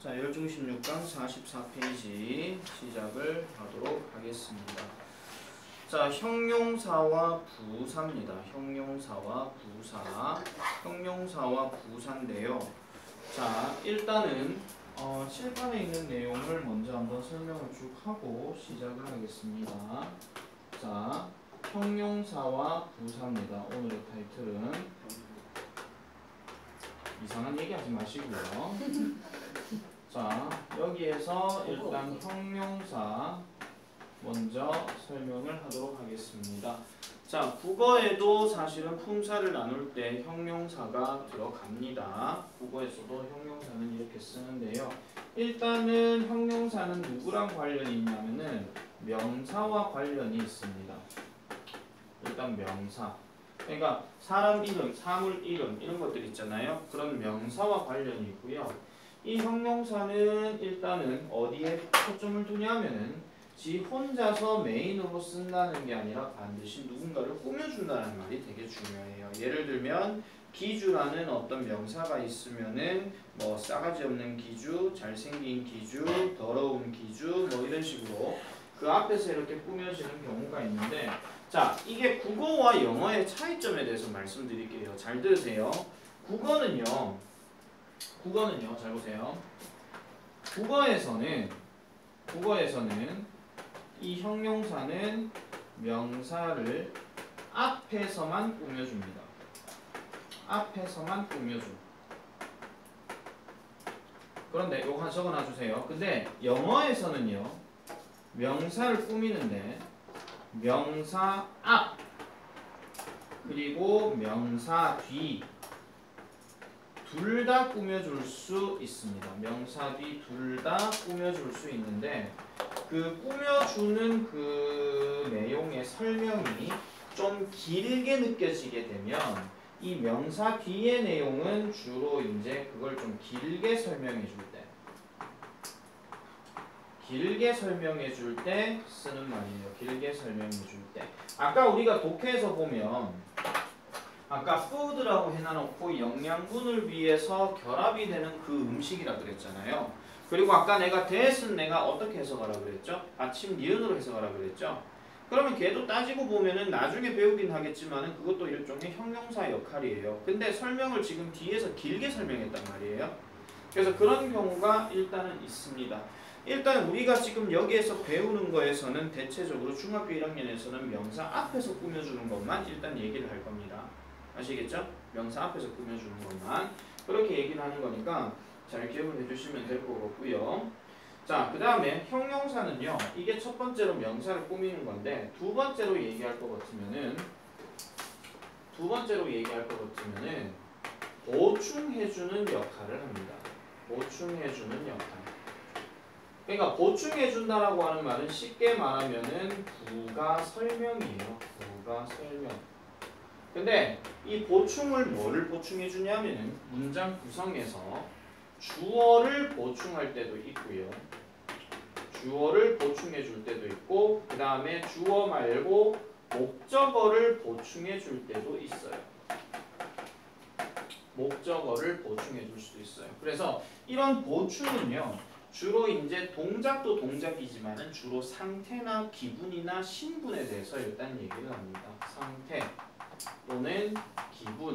자, 열중심 6강 44페이지 시작을 하도록 하겠습니다. 자, 형용사와 부사입니다. 형용사와 부사. 형용사와 부사인데요. 자, 일단은 칠판에 있는 내용을 먼저 한번 설명을 쭉 하고 시작을 하겠습니다. 자, 형용사와 부사입니다. 오늘의 타이틀은 이상한 얘기 하지 마시고요. 자, 여기에서 일단 형용사 먼저 설명을 하도록 하겠습니다. 자, 국어에도 사실은 품사를 나눌 때 형용사가 들어갑니다. 국어에서도 형용사는 이렇게 쓰는데요. 일단은 형용사는 누구랑 관련이 있냐면은 명사와 관련이 있습니다. 일단 명사. 그러니까 사람 이름, 사물 이름 이런 것들 있잖아요. 그런 명사와 관련이 있고요. 이 형용사는 일단은 어디에 초점을 두냐면은 지 혼자서 메인으로 쓴다는 게 아니라 반드시 누군가를 꾸며준다는 말이 되게 중요해요. 예를 들면 기주라는 어떤 명사가 있으면은 뭐 싸가지 없는 기주, 잘생긴 기주, 더러운 기주 뭐 이런 식으로 그 앞에서 이렇게 꾸며지는 경우가 있는데, 자, 이게 국어와 영어의 차이점에 대해서 말씀드릴게요. 잘 들으세요. 국어는요 잘 보세요. 국어에서는 이 형용사는 명사를 앞에서만 꾸며줍니다. 앞에서만 꾸며줘. 그런데 요거 하나 적어놔주세요. 근데 영어에서는요, 명사를 꾸미는데 명사 앞 그리고 명사 뒤 둘 다 꾸며줄 수 있습니다. 명사 뒤 둘 다 꾸며줄 수 있는데 그 꾸며주는 그 내용의 설명이 좀 길게 느껴지게 되면 이 명사 뒤의 내용은 주로 이제 그걸 좀 길게 설명해 줄 때 쓰는 말이에요. 길게 설명해 줄 때. 아까 우리가 독해에서 보면 아까 food라고 해놔놓고 영양분을 위해서 결합이 되는 그 음식이라 그랬잖아요. 그리고 아까 내가 that은 내가 어떻게 해석하라 그랬죠? 아침 니은으로 해석하라 그랬죠? 그러면 걔도 따지고 보면은 나중에 배우긴 하겠지만은 그것도 일종의 형용사 역할이에요. 근데 설명을 지금 뒤에서 길게 설명했단 말이에요. 그래서 그런 경우가 일단은 있습니다. 일단 우리가 지금 여기에서 배우는 거에서는 대체적으로 중학교 1학년에서는 명사 앞에서 꾸며주는 것만 일단 얘기를 할 겁니다. 아시겠죠? 명사 앞에서 꾸며주는 것만 그렇게 얘기를 하는 거니까 잘 기억을 해주시면 될 것 같고요. 자, 그 다음에 형용사는요, 이게 첫 번째로 명사를 꾸미는 건데 두 번째로 얘기할 것 같으면은 보충해주는 역할을 합니다. 보충해주는 역할. 그러니까 보충해준다라고 하는 말은 쉽게 말하면은 부가 설명이에요. 부가 설명. 근데 이 보충을 뭐를 보충해 주냐면은 문장 구성에서 주어를 보충할 때도 있고요. 주어를 보충해 줄 때도 있고, 그 다음에 주어 말고 목적어를 보충해 줄 때도 있어요. 목적어를 보충해 줄 수도 있어요. 그래서 이런 보충은요, 주로 이제 동작도 동작이지만은 주로 상태나 기분이나 신분에 대해서 일단 얘기를 합니다. 상태 또는 기분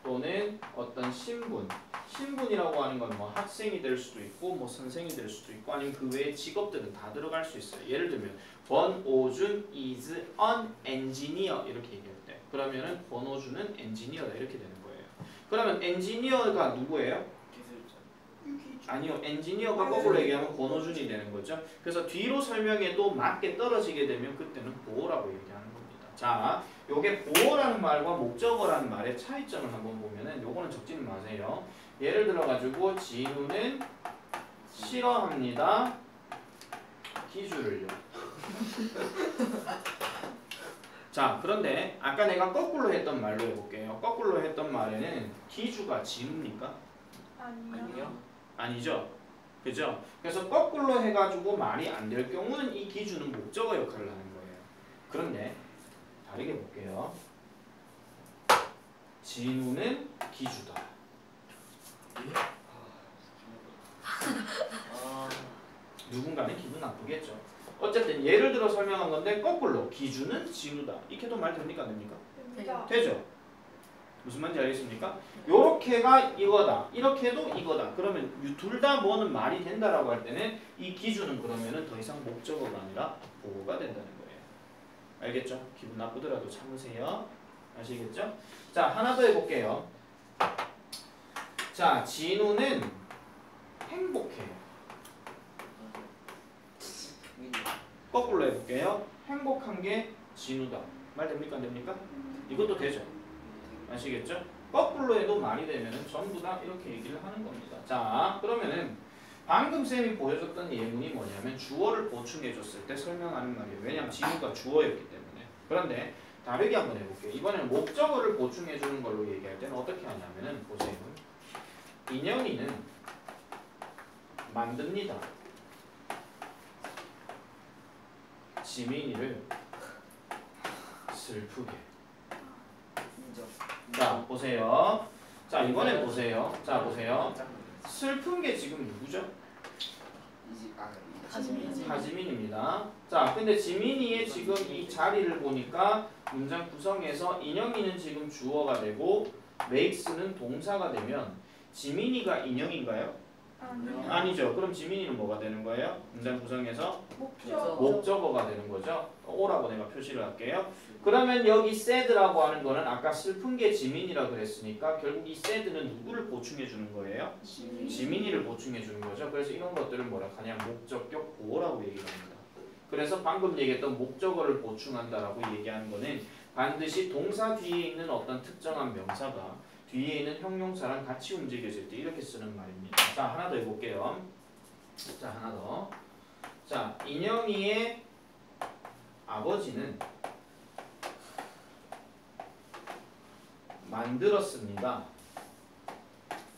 또는 어떤 신분이라고 하는 건 뭐 학생이 될 수도 있고 뭐 선생이 될 수도 있고 아니면 그 외의 직업들은 다 들어갈 수 있어요. 예를 들면 권오준 is an engineer 이렇게 얘기할 때 그러면은 권오준은 엔지니어다 이렇게 되는 거예요. 그러면 엔지니어가 누구예요? 아니요, 엔지니어가 거꾸로 얘기하면 권오준이 되는 거죠. 그래서 뒤로 설명해도 맞게 떨어지게 되면 그때는 보어라고 얘기하는 겁니다. 자, 요게 보어라는 말과 목적어라는 말의 차이점을 한번 보면은 요거는 적지는 마세요. 예를 들어 가지고 진우는 싫어합니다. 기주를요. 자, 그런데 아까 내가 거꾸로 했던 말로 해볼게요. 거꾸로 했던 말에는 기주가 진우입니까? 아니요. 아니죠. 그죠? 그래서 거꾸로 해가지고 말이 안 될 경우는 이 기주는 목적어 역할을 하는 거예요. 그런데 다르게 볼게요. 진우는 기주다. 누군가는 기분 나쁘겠죠. 어쨌든 예를 들어 설명한 건데 거꾸로 기준은 진우다. 이렇게도 말 됩니까? 안 됩니까? 됩니다. 되죠? 무슨 말인지 알겠습니까? 요렇게가 이거다. 이렇게도 이거다. 그러면 둘 다 뭐는 말이 된다라고 할 때는 이 기준은 그러면은 더 이상 목적어가 아니라 보고가 된다는 거예요. 알겠죠? 기분 나쁘더라도 참으세요. 아시겠죠? 자, 하나 더 해볼게요. 자, 진우는 행복해요. 거꾸로 해볼게요. 행복한 게 진우다. 말 됩니까? 안 됩니까? 이것도 되죠? 아시겠죠? 거꾸로 해도 말이 되면은 전부 다 이렇게 얘기를 하는 겁니다. 자, 그러면은 방금 쌤이 보여줬던 예문이 뭐냐면 주어를 보충해줬을 때 설명하는 말이에요. 왜냐하면 진우가 주어였기 때문에. 그런데 다르게 한번 해볼게요. 이번에는 목적어를 보충해주는 걸로 얘기할 때는 어떻게 하냐면은 보세요. 인영이는 만듭니다. 지민이를 슬프게. 자, 보세요. 자, 이번엔 보세요. 자, 보세요. 슬픈 게 지금 누구죠? 하지민입니다. 자, 근데 지민이의 지금 이 자리를 보니까 문장 구성에서 인영이는 지금 주어가 되고 makes는 동사가 되면 지민이가 인영인가요? 아니죠. 그럼 지민이는 뭐가 되는 거예요? 문장 구성에서 목적어가 되는 거죠. 오라고 내가 표시를 할게요. 그러면 여기 sad라고 하는 거는 아까 슬픈 게 지민이라 그랬으니까 결국 이 sad는 누구를 보충해 주는 거예요? 지민이를 보충해 주는 거죠. 그래서 이런 것들을 뭐라 하냐? 목적격 보호라고 얘기를 합니다. 그래서 방금 얘기했던 목적어를 보충한다라고 얘기하는 거는 반드시 동사 뒤에 있는 어떤 특정한 명사가 뒤에 있는 형용사랑 같이 움직여질 때 이렇게 쓰는 말입니다. 자, 하나 더 해볼게요. 자, 하나 더. 자, 인영이의 아버지는 만들었습니다.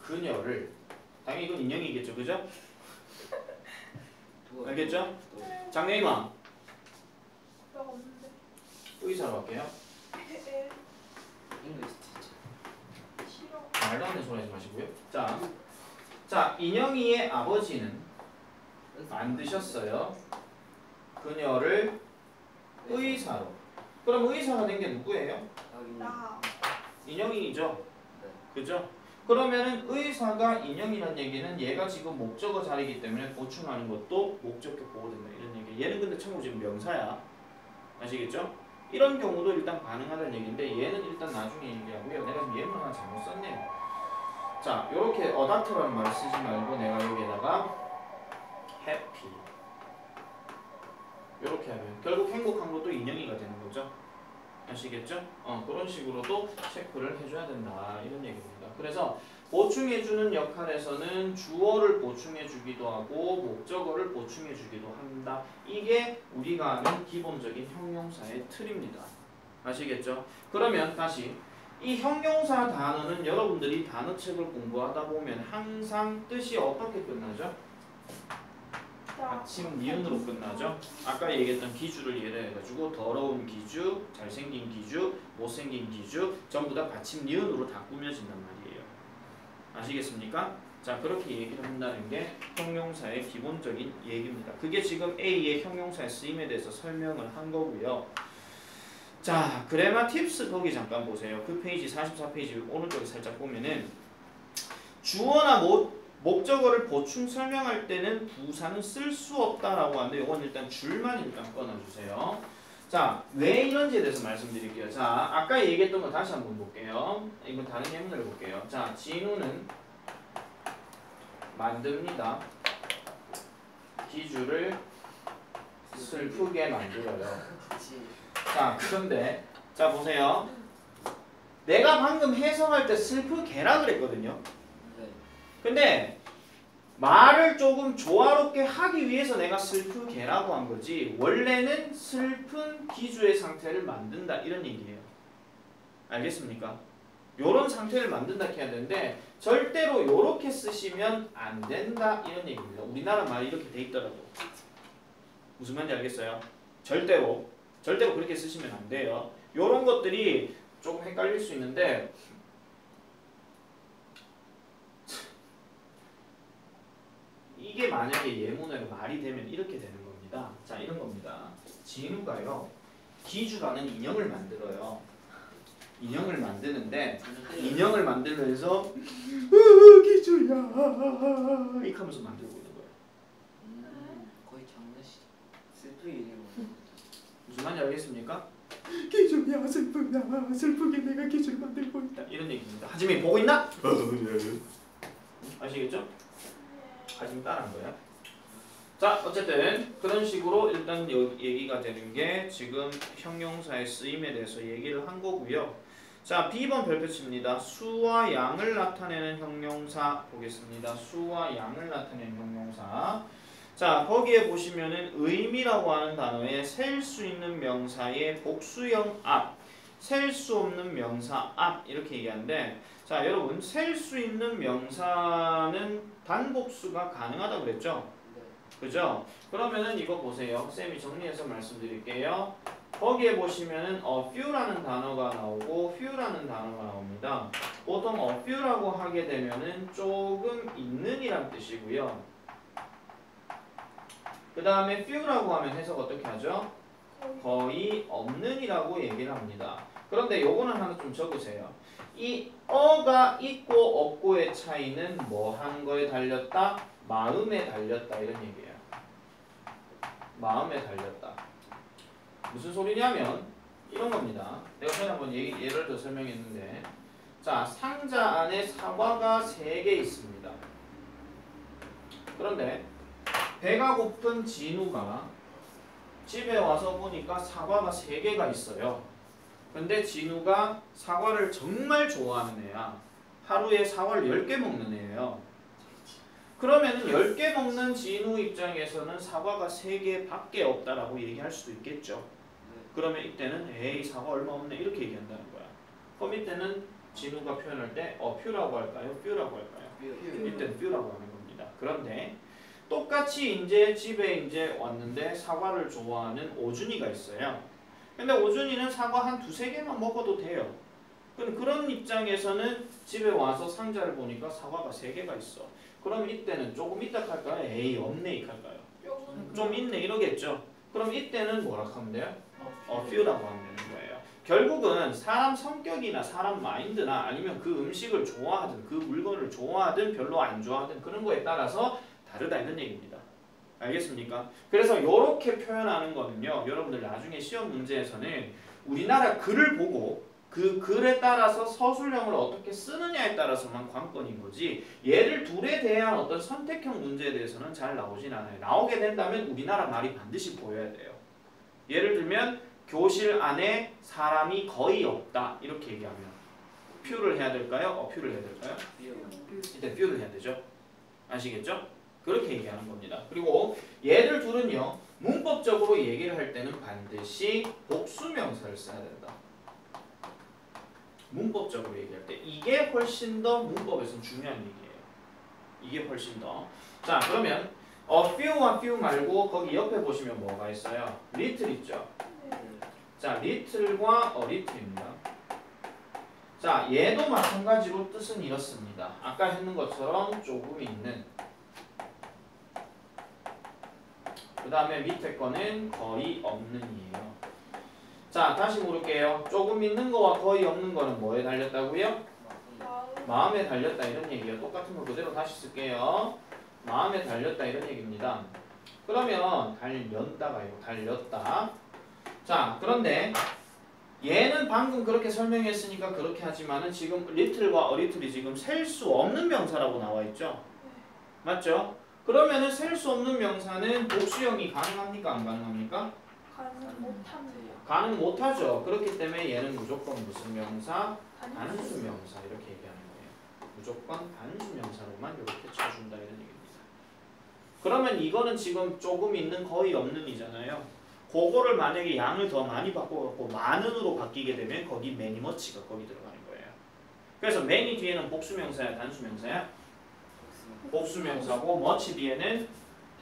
그녀를. 당연히 이건 인영이겠죠, 그죠? 알겠죠? 장래희망. 의사로 할게요. 말도 안 되는 소리 하지 마시고요. 자, 인영이의 아버지는 만드셨어요. 그녀를 의사로. 그럼 의사가 된 게 누구예요? 인영이죠. 그죠? 그러면은 의사가 인형이라는 얘기는 얘가 지금 목적어 자리이기 때문에 보충하는 것도 목적격 보호된다 이런 얘기. 얘는 근데 참고로 지금 명사야. 아시겠죠? 이런 경우도 일단 가능하다는 얘기인데 얘는 일단 나중에 얘기하고요. 내가 지금 예문 하나 잘못 썼네요. 자, 요렇게 어답터라는 말을 쓰지 말고 내가 여기에다가 happy 요렇게 하면 결국 행복한 것도 인형이가 되는 거죠. 아시겠죠? 그런 식으로도 체크를 해줘야 된다 이런 얘기입니다. 그래서 보충해주는 역할에서는 주어를 보충해주기도 하고 목적어를 보충해주기도 한다. 이게 우리가 아는 기본적인 형용사의 틀입니다. 아시겠죠? 그러면 다시 이 형용사 단어는 여러분들이 단어책을 공부하다 보면 항상 뜻이 어떻게 끝나죠? 받침 니은으로 끝나죠. 아까 얘기했던 기주를 예래해가지고 더러운 기주, 잘생긴 기주, 못생긴 기주 전부 다 받침 니은으로 다 꾸며진단 말이에요. 아시겠습니까? 자, 그렇게 얘기를 한다는 게 형용사의 기본적인 얘기입니다. 그게 지금 A의 형용사의 쓰임에 대해서 설명을 한 거고요. 자, 그래마 팁스 거기 잠깐 보세요. 그 페이지 44페이지 오른쪽에 살짝 보면은 주어나 목적어를 보충 설명할 때는 부사는 쓸 수 없다라고 하는데 이건 일단 줄만 일단 꺼내주세요. 자, 왜 이런지에 대해서 말씀드릴게요. 자, 아까 얘기했던 거 다시 한번 볼게요. 이건 다른 예문을 볼게요. 자, 진우는 만듭니다. 기주를 슬프게 만들어요. 자, 그런데 자 보세요. 내가 방금 해석할 때 슬프게라 그랬거든요. 근데 말을 조금 조화롭게 하기 위해서 내가 슬프게라고 한 거지 원래는 슬픈 기주의 상태를 만든다 이런 얘기예요. 알겠습니까? 요런 상태를 만든다 해야 되는데 절대로 요렇게 쓰시면 안 된다 이런 얘기입니다. 우리나라 말이 이렇게 돼 있더라도 무슨 말인지 알겠어요? 절대로 그렇게 쓰시면 안 돼요. 요런 것들이 조금 헷갈릴 수 있는데 이게 만약에 예문으로 말이 되면 이렇게 되는 겁니다. 자, 이런 겁니다. 진우가요, 기주라는 인형을 만들어요. 인형을 만드는데 인형을 만들면서 기주야 이렇게 하면서 만들고 있는 거예요. 거의 장례식 슬프게 얘기하는 무슨 말인지 알겠습니까? 기주야 슬프다 슬프게 내가 기주를 만들고 있다 이런 얘기입니다. 하지미 보고 있나? 아시겠죠? 하지미 따라한 거야. 자, 어쨌든 그런 식으로 일단 얘기가 되는 게 지금 형용사의 쓰임에 대해서 얘기를 한 거고요. 자, B번 별표치입니다. 수와 양을 나타내는 형용사 보겠습니다. 수와 양을 나타내는 형용사. 자, 거기에 보시면은 의미라고 하는 단어에 셀 수 있는 명사의 복수형 앞, 셀 수 없는 명사 앞 이렇게 얘기하는데, 자, 여러분 셀 수 있는 명사는 단복수가 가능하다고 그랬죠? 그죠? 그러면은 이거 보세요. 쌤이 정리해서 말씀드릴게요. 거기에 보시면은 a few라는 단어가 나오고 few라는 단어가 나옵니다. 보통 a few라고 하게 되면은 조금 있는이란 뜻이고요. 그 다음에 few라고 하면 해석 어떻게 하죠? 거의 없는이라고 얘기를 합니다. 그런데 요거는 하나 좀 적으세요. 이 어가 있고 없고의 차이는 뭐 하는 거에 달렸다? 마음에 달렸다 이런 얘기예요. 마음에 달렸다. 무슨 소리냐면 이런 겁니다. 내가 전에 한번 예를 들어 설명했는데, 자, 상자 안에 사과가 3개 있습니다. 그런데 배가 고픈 진우가 집에 와서 보니까 사과가 3개가 있어요. 근데 진우가 사과를 정말 좋아하는 애야. 하루에 사과를 10개 먹는 애예요. 그러면은 10개 먹는 진우 입장에서는 사과가 3개 밖에 없다라고 얘기할 수도 있겠죠. 그러면 이때는 에이 사과 얼마 없네 이렇게 얘기한다는 거야. 그럼 이때는 진우가 표현할 때 few라고 할까요? few라고 할까요? 이때는 few라고 하는 겁니다. 그런데 똑같이 이제 집에 이제 왔는데 사과를 좋아하는 오준이가 있어요. 근데 오준이는 사과 한 2-3개만 먹어도 돼요. 그런 입장에서는 집에 와서 상자를 보니까 사과가 3개가 있어. 그럼 이때는 조금 있다 할까요? 에이 없네 이 할까요? 좀 있네 이러겠죠. 그럼 이때는 뭐라 하면 돼요? few라고 하면 되는 거예요. 결국은 사람 성격이나 사람 마인드나 아니면 그 음식을 좋아하든 그 물건을 좋아하든 별로 안 좋아하든 그런 거에 따라서 다르다 이런 얘기입니다. 알겠습니까? 그래서 이렇게 표현하는 거는요, 여러분들 나중에 시험 문제에서는 우리나라 글을 보고 그 글에 따라서 서술형을 어떻게 쓰느냐에 따라서만 관건인 거지, 얘를 둘에 대한 어떤 선택형 문제에 대해서는 잘 나오진 않아요. 나오게 된다면 우리나라 말이 반드시 보여야 돼요. 예를 들면 교실 안에 사람이 거의 없다 이렇게 얘기하면 few를 해야 될까요? few를 해야 될까요? 일단 few를 해야 되죠. 아시겠죠? 그렇게 얘기하는 겁니다. 그리고 얘를 둘은요, 문법적으로 얘기를 할 때는 반드시 복수명사를 써야 된다. 문법적으로 얘기할 때 이게 훨씬 더 문법에서는 중요한 얘기예요. 이게 훨씬 더. 자, 그러면 few와 few 말고 거기 옆에 보시면 뭐가 있어요? little 있죠? 자, little과 little입니다. 자, 얘도 마찬가지로 뜻은 이렇습니다. 아까 했는 것처럼 조금 있는. 그 다음에 밑에 거는 거의 없는이에요. 자, 다시 물을게요. 조금 있는 거와 거의 없는 거는 뭐에 달렸다고요? 마음에 달렸다 이런 얘기예요. 똑같은 거 그대로 다시 쓸게요. 마음에 달렸다 이런 얘기입니다. 그러면 달렸다가 이거 달렸다. 자, 그런데 얘는 방금 그렇게 설명했으니까 그렇게 하지만은 지금 little과 little이 지금 셀 수 없는 명사라고 나와 있죠? 맞죠? 그러면은 셀 수 없는 명사는 복수형이 가능합니까? 안 가능합니까? 가능 못합니다. 가능 못하죠. 그렇기 때문에 얘는 무조건 무슨 명사? 단수 명사 이렇게 얘기하는 거예요. 무조건 단수 명사로만 이렇게 쳐준다 이런 얘기입니다. 그러면 이거는 지금 조금 있는 거의 없는 이잖아요. 그거를 만약에 양을 더 많이 바꿔갖고 많은으로 바뀌게 되면 거기 many much가 거기 들어가는 거예요. 그래서 many 뒤에는 복수명사야 단수명사야? 복수명사고 much 뒤에는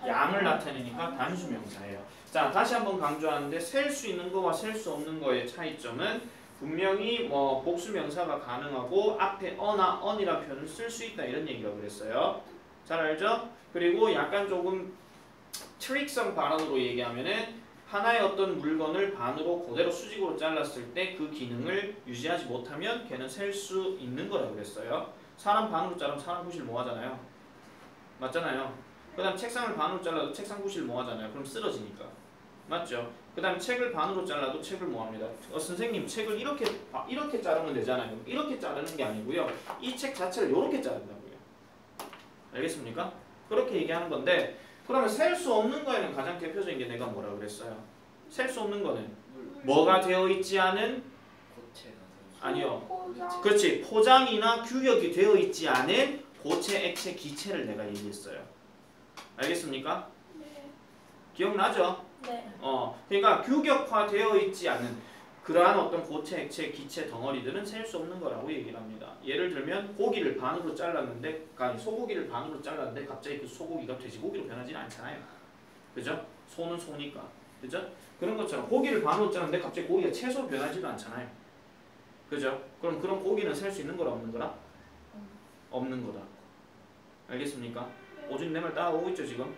양을 나타내니까 단수명사예요. 자, 다시 한번 강조하는데 셀 수 있는 거와 셀 수 없는 거의 차이점은 분명히 뭐 복수명사가 가능하고 앞에 어나 on이라는 표현을 쓸 수 있다 이런 얘기가 그랬어요. 잘 알죠? 그리고 약간 조금 트릭성 발언으로 얘기하면은 하나의 어떤 물건을 반으로 그대로 수직으로 잘랐을 때 그 기능을 유지하지 못하면 걔는 셀 수 있는 거라고 그랬어요. 사람 반으로 자르면 사람 구실 뭐 하잖아요. 맞잖아요. 그 다음 책상을 반으로 잘라도 책상 구실 뭐 하잖아요. 그럼 쓰러지니까. 맞죠? 그 다음 책을 반으로 잘라도 책을 뭐 합니다. 선생님 책을 이렇게 자르면 되잖아요. 이렇게 자르는 게 아니고요. 이 책 자체를 이렇게 자른다고요. 알겠습니까? 그렇게 얘기하는 건데 그러면 셀 수 없는 거에는 가장 대표적인 게 내가 뭐라 그랬어요? 셀 수 없는 거는 뭐가 되어 있지 않은 고체가 아니요. 포장. 그렇지. 포장이나 규격이 되어 있지 않은 고체, 액체, 기체를 내가 얘기했어요. 알겠습니까? 네. 기억나죠? 네. 그러니까 규격화되어 있지 않은 그러한 어떤 고체, 액체, 기체 덩어리들은 셀 수 없는 거라고 얘기를 합니다. 예를 들면 고기를 반으로 잘랐는데, 아니 소고기를 반으로 잘랐는데 갑자기 그 소고기가 돼지고기로 변하지는 않잖아요. 그죠? 소는 소니까. 그죠? 그런 것처럼 고기를 반으로 자르는데 갑자기 고기가 채소로 변하지도 않잖아요. 그죠? 그럼 그런 고기는 셀 수 있는 거라 없는 거라? 없는 거다. 알겠습니까? 오준이 내 말 따라오고 있죠 지금?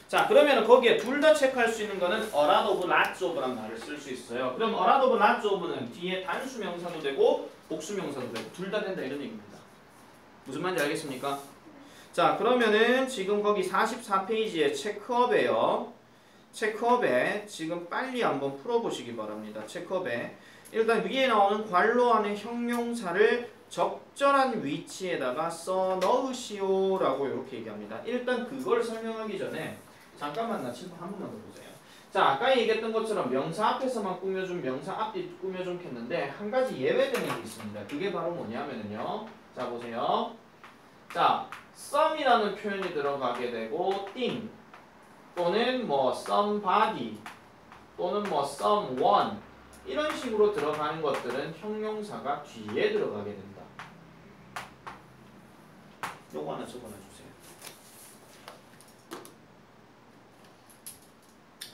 자 그러면 거기에 둘 다 체크할 수 있는 거는 a lot of, lots of라는 말을 쓸 수 있어요. 그럼 a lot of, lots of는 뒤에 단수 명사도 되고 복수 명사도 되고 둘 다 된다 이런 얘기입니다. 무슨 말인지 알겠습니까? 자 그러면은 지금 거기 44페이지에 체크업에요. 체크업에 지금 빨리 한번 풀어보시기 바랍니다. 체크업에 일단 위에 나오는 괄호 안에 형용사를 적절한 위치에다가 써 넣으시오라고 이렇게 얘기합니다. 일단 그걸 설명하기 전에 잠깐만 나 칠판 한 번만 더 보세요. 자 아까 얘기했던 것처럼 명사 앞에서만 꾸며준 명사 앞뒤 꾸며준 했는데 한 가지 예외되는 게 있습니다. 그게 바로 뭐냐면요. 자 보세요. 자 some이라는 표현이 들어가게 되고 thing 또는 뭐 somebody 또는 뭐 someone 이런 식으로 들어가는 것들은 형용사가 뒤에 들어가게 된다. 요거 하나 적어놔주세요.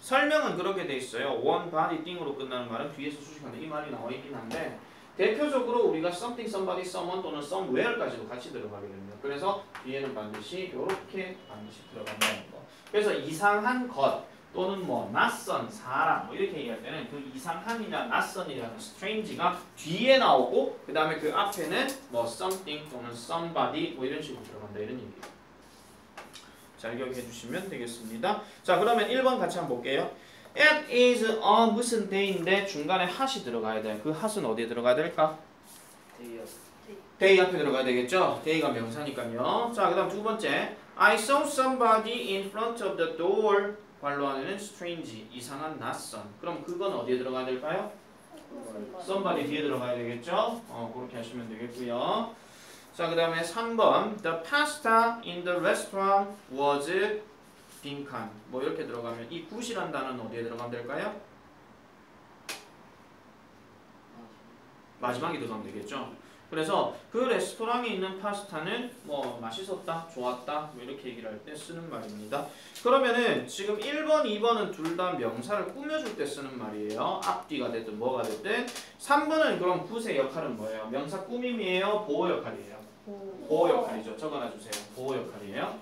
설명은 그렇게 돼 있어요. one body thing으로 끝나는 말은 뒤에서 수식하는데 이 말이 나와 있긴 한데 대표적으로 우리가 something, somebody, someone 또는 somewhere까지도 같이 들어가게 됩니다. 그래서 뒤에는 반드시 이렇게 반드시 들어간다는 거. 그래서 이상한 것 또는 뭐 낯선 사람 뭐 이렇게 얘기할 때는 그 이상함이나 낯선이라는 strange가 뒤에 나오고 그 다음에 그 앞에는 뭐 something 또는 somebody 뭐 이런 식으로 들어간다 이런 얘기예요. 잘 기억해 주시면 되겠습니다. 자 그러면 1번 같이 한번 볼게요. It is a 무슨 day인데 중간에 hat이 들어가야 돼요. 그 hat은 어디에 들어가야 될까? day 앞에 들어가야 되겠죠? day가 명사니까요. 자 그 다음 두 번째 I saw somebody in front of the door 괄호 안에는 strange 이상한 낯선 그럼 그건 어디에 들어가야 될까요? somebody 뒤에 들어가야 되겠죠? 그렇게 하시면 되겠고요. 자 그 다음에 3번 The pasta in the restaurant was 빈칸 뭐 이렇게 들어가면 이 굿이란 단어는 어디에 들어가면 될까요? 마지막에 들어가면 되겠죠? 그래서 그 레스토랑에 있는 파스타는 뭐 맛있었다, 좋았다 뭐 이렇게 얘기를 할 때 쓰는 말입니다. 그러면은 지금 1번, 2번은 둘 다 명사를 꾸며줄 때 쓰는 말이에요. 앞뒤가 됐든 뭐가 됐든 3번은 그럼 굿의 역할은 뭐예요? 명사 꾸밈이에요? 보호 역할이에요? 보호 역할이죠. 적어놔주세요. 보호 역할이에요.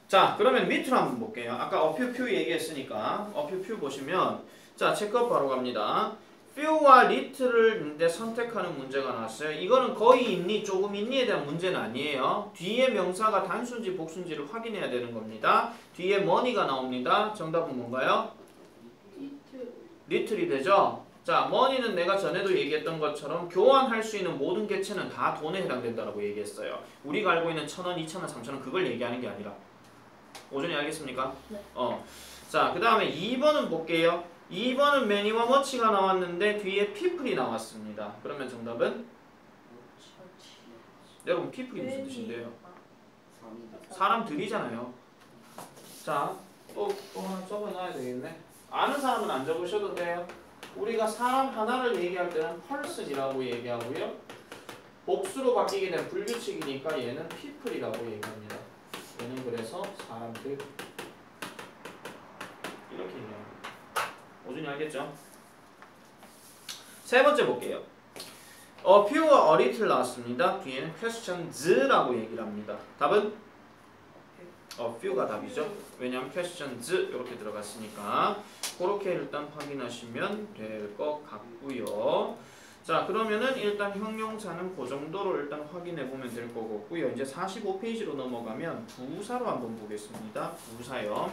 자 그러면 밑으로 한번 볼게요. 아까 어퓨 얘기했으니까 어퓨 보시면 자 체크업 바로 갑니다. few와 little을 이제 선택하는 문제가 나왔어요. 이거는 거의 있니 조금 있니에 대한 문제는 아니에요. 뒤에 명사가 단수인지 복수인지를 확인해야 되는 겁니다. 뒤에 money가 나옵니다. 정답은 뭔가요? little이 되죠? 자 money는 내가 전에도 얘기했던 것처럼 교환할 수 있는 모든 개체는 다 돈에 해당된다고 얘기했어요. 우리가 알고 있는 1,000원, 2,000원, 3,000원 그걸 얘기하는 게 아니라 오전에 알겠습니까? 네. 자 그 다음에 2번은 볼게요. 2번은 many와 much가 나왔는데 뒤에 people이 나왔습니다. 그러면 정답은? 여러분 people이 무슨 뜻인데요? 사람들이잖아요. 자 또 하나 적어놔야 되겠네. 아는 사람은 안 적으셔도 돼요. 우리가 사람 하나를 얘기할 때는 person이라고 얘기하고요. 복수로 바뀌게 된 불규칙이니까 얘는 people이라고 얘기합니다. 얘는 그래서 사람들 이렇게 얘기합니다. 오준이 알겠죠? 세 번째 볼게요. A few가 a little 나왔습니다. 뒤에는 questions라고 얘기를 합니다. 답은 a few가 답이죠. 왜냐하면 questions 이렇게 들어갔으니까 그렇게 일단 확인하시면 될 것 같고요. 자, 그러면은 일단 형용사는 그 정도로 일단 확인해 보면 될 것 같고요. 이제 45페이지로 넘어가면 부사로 한번 보겠습니다. 부사요.